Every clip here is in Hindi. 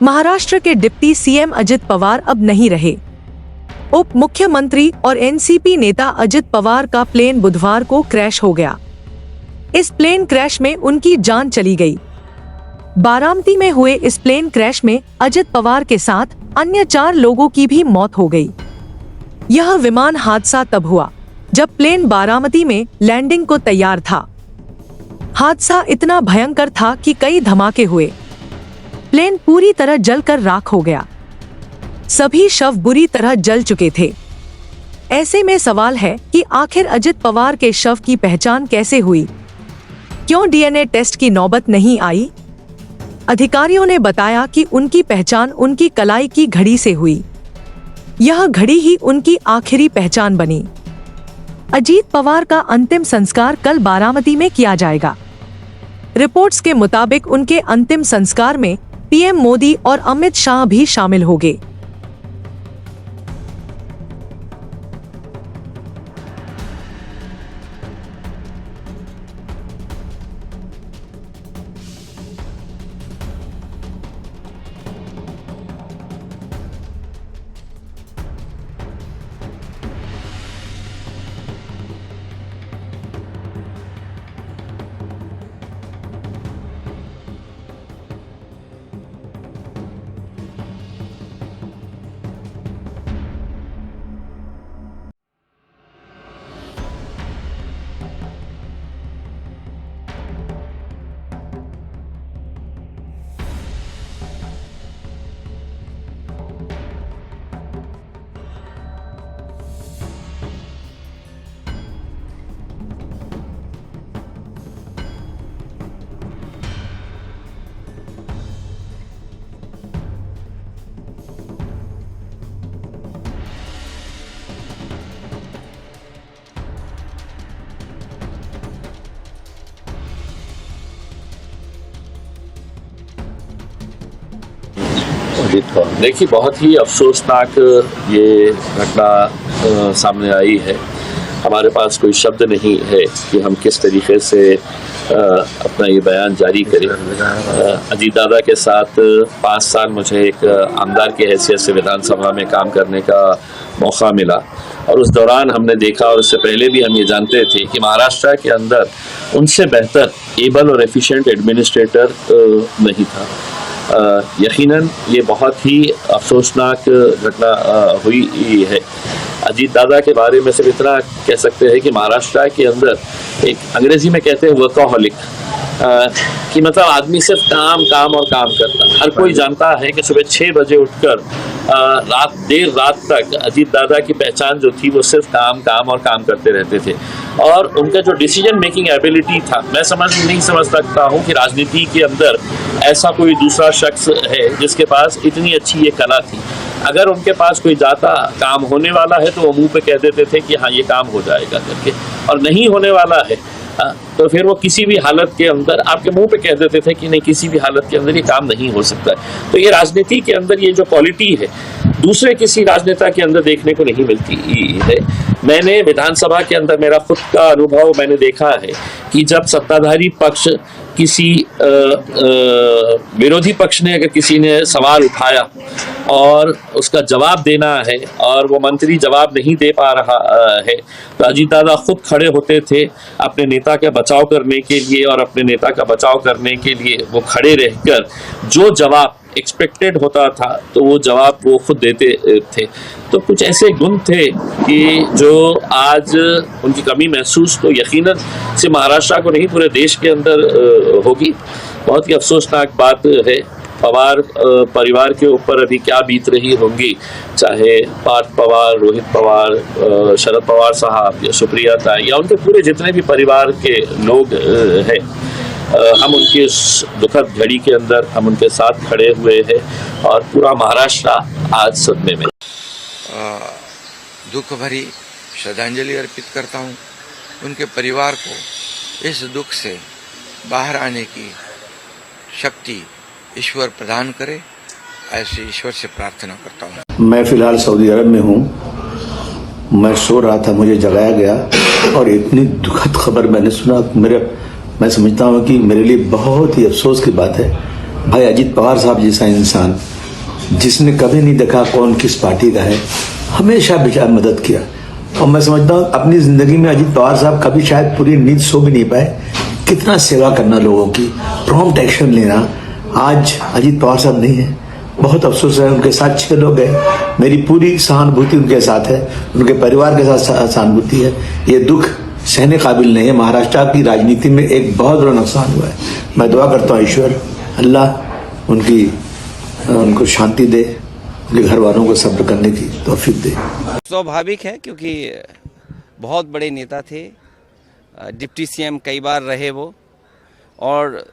महाराष्ट्र के डिप्टी सीएम अजित पवार अब नहीं रहे। उप मुख्यमंत्री और एनसीपी नेता अजित पवार का प्लेन बुधवार को क्रैश हो गया। इस प्लेन क्रैश में उनकी जान चली गई। बारामती में हुए इस प्लेन क्रैश में अजित पवार के साथ अन्य 4 लोगों की भी मौत हो गई। यह विमान हादसा तब हुआ जब प्लेन बारामती में लैंडिंग को तैयार था। हादसा इतना भयंकर था कि कई धमाके हुए। प्लेन पूरी तरह जलकर राख हो गया। सभी शव बुरी तरह जल चुके थे। ऐसे में सवाल है कि आखिर अजित पवार के शव की पहचान कैसे हुई? क्यों डीएनए टेस्ट की नौबत नहीं आई? अधिकारियों ने बताया कि उनकी पहचान उनकी कलाई की घड़ी से हुई। यह घड़ी ही उनकी आखिरी पहचान बनी। अजीत पवार का अंतिम संस्कार कल बारामती में किया जाएगा। रिपोर्ट्स के मुताबिक उनके अंतिम संस्कार में पीएम मोदी और अमित शाह भी शामिल होंगे। देखिए, बहुत ही अफसोसनाक ये घटना सामने आई है। हमारे पास कोई शब्द नहीं है कि हम किस तरीके से अपना ये बयान जारी करें। अजीत दादा के साथ 5 साल मुझे एक आमदार की हैसियत से विधानसभा में काम करने का मौका मिला और उस दौरान हमने देखा, और उससे पहले भी हम ये जानते थे कि महाराष्ट्र के अंदर उनसे बेहतर एबल और एफिशिएंट एडमिनिस्ट्रेटर नहीं था। यकीनन ये बहुत ही अफसोसनाक घटना हुई है। अजीत दादा के बारे में सिर्फ इतना कह सकते हैं कि महाराष्ट्र के अंदर एक अंग्रेजी में कहते हैं वर्कaholic, कि मतलब आदमी सिर्फ काम काम और काम करता। हर कोई जानता है कि सुबह 6 बजे उठकर देर रात तक अजीत दादा की पहचान जो थी वो सिर्फ काम काम और काम करते रहते थे। और उनका जो डिसीजन मेकिंग एबिलिटी था, मैं नहीं समझ सकता हूँ कि राजनीति के अंदर ऐसा कोई दूसरा शख्स है जिसके पास इतनी अच्छी ये कला थी। अगर उनके पास कोई जाता काम होने वाला है तो वो मुंह पे कह देते थे कि हाँ ये काम हो जाएगा करके, और नहीं होने वाला है तो फिर वो किसी भी हालत के अंदर आपके मुंह पे कह देते थे कि नहीं, किसी भी हालत के अंदर ये काम नहीं हो सकता है। तो ये राजनीति के अंदर ये जो क्वालिटी है दूसरे किसी राजनेता के अंदर देखने को नहीं मिलती है। मैंने विधानसभा के अंदर मेरा खुद का अनुभव मैंने देखा है कि जब सत्ताधारी पक्ष किसी विरोधी पक्ष ने अगर किसी ने सवाल उठाया और उसका जवाब देना है और वो मंत्री जवाब नहीं दे पा रहा है तो अजीत दादा खुद खड़े होते थे अपने नेता का बचाव करने के लिए, और अपने नेता का बचाव करने के लिए वो खड़े रहकर जो जवाब एक्सपेक्टेड होता था तो वो जवाब वो खुद देते थे। तो कुछ ऐसे गुण थे कि जो आज उनकी कमी महसूस तो यकीनन से महाराष्ट्र को नहीं पूरे देश के अंदर होगी। बहुत ही अफसोसनाक बात है। पवार परिवार के ऊपर अभी क्या बीत रही होंगी, चाहे पार्थ पवार, रोहित पवार, शरद पवार साहब या सुप्रिया ताई या उनके पूरे जितने भी परिवार के लोग हैं, हम उनकी इस दुखद घड़ी के अंदर हम उनके साथ खड़े हुए हैं और पूरा महाराष्ट्र आज सदमे में। दुख भरी श्रद्धांजलि अर्पित करता हूँ। उनके परिवार को इस दुख से बाहर आने की शक्ति ईश्वर प्रदान करे, ऐसे ईश्वर से प्रार्थना करता हूँ। मैं फिलहाल सऊदी अरब में हूँ। मैं सो रहा था, मुझे जगाया गया और इतनी दुखद खबर मैंने सुना। मैं समझता हूँ कि मेरे लिए बहुत ही अफसोस की बात है। भाई अजीत पवार साहब जैसा इंसान जिसने कभी नहीं देखा कौन किस पार्टी का है, हमेशा बेचारा मदद किया। और मैं समझता हूँ अपनी जिंदगी में अजीत पवार साहब कभी शायद पूरी नींद सो भी नहीं पाए। कितना सेवा करना लोगों की, प्रॉम्प्ट एक्शन लेना। आज अजीत पवार साहब नहीं है, बहुत अफसोस है। उनके साथ 6 लोग हैं, मेरी पूरी सहानुभूति उनके साथ है, उनके परिवार के साथ सहानुभूति है। ये दुख सहने काबिल नहीं है। महाराष्ट्र की राजनीति में एक बहुत बड़ा नुकसान हुआ है। मैं दुआ करता हूँ ईश्वर अल्लाह उनको शांति दे, उनके घर वालों को सब्र करने की तौफीक दे। स्वाभाविक है क्योंकि बहुत बड़े नेता थे, डिप्टी सीएम कई बार रहे वो, और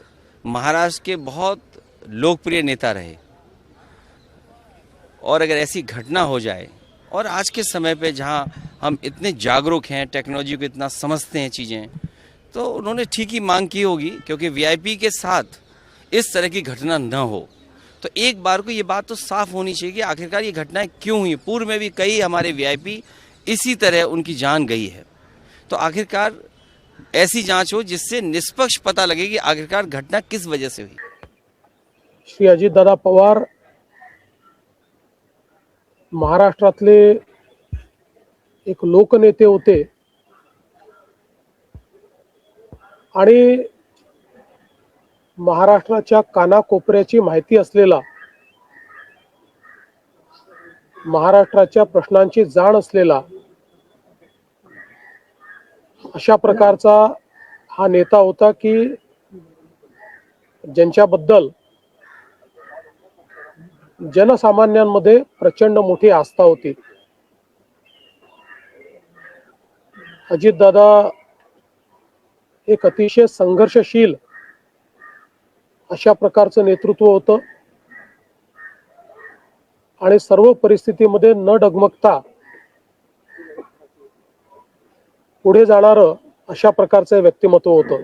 महाराष्ट्र के बहुत लोकप्रिय नेता रहे। और अगर ऐसी घटना हो जाए, और आज के समय पे जहां हम इतने जागरूक हैं, टेक्नोलॉजी को इतना समझते हैं चीज़ें, तो उन्होंने ठीक ही मांग की होगी क्योंकि वीआईपी के साथ इस तरह की घटना न हो। तो एक बार को ये बात तो साफ होनी चाहिए कि आखिरकार ये घटनाएं क्यों हुई। पूर्व में भी कई हमारे वीआईपी इसी तरह उनकी जान गई है। तो आखिरकार ऐसी जांच हो जिससे निष्पक्ष पता लगे कि आखिरकार घटना किस वजह से हुई। श्री अजितदादा पवार महाराष्ट्रातले एक लोकनेते होते आणि महाराष्ट्राच्या कानाकोपऱ्याची माहिती असलेला, महाराष्ट्राच्या प्रश्नांची जाण असलेला अशा प्रकारचा हा नेता होता की ज्यांच्याबद्दल जनसामान्यांमध्ये प्रचंड मोठी आस्था होती। अजितदादा एक अतिशय संघर्षशील अशा प्रकारचं नेतृत्व होतं आणि सर्व परिस्थितीमध्ये न डगमगता पुढे जाणारं अशा प्रकारचं व्यक्तिमत्व होतं।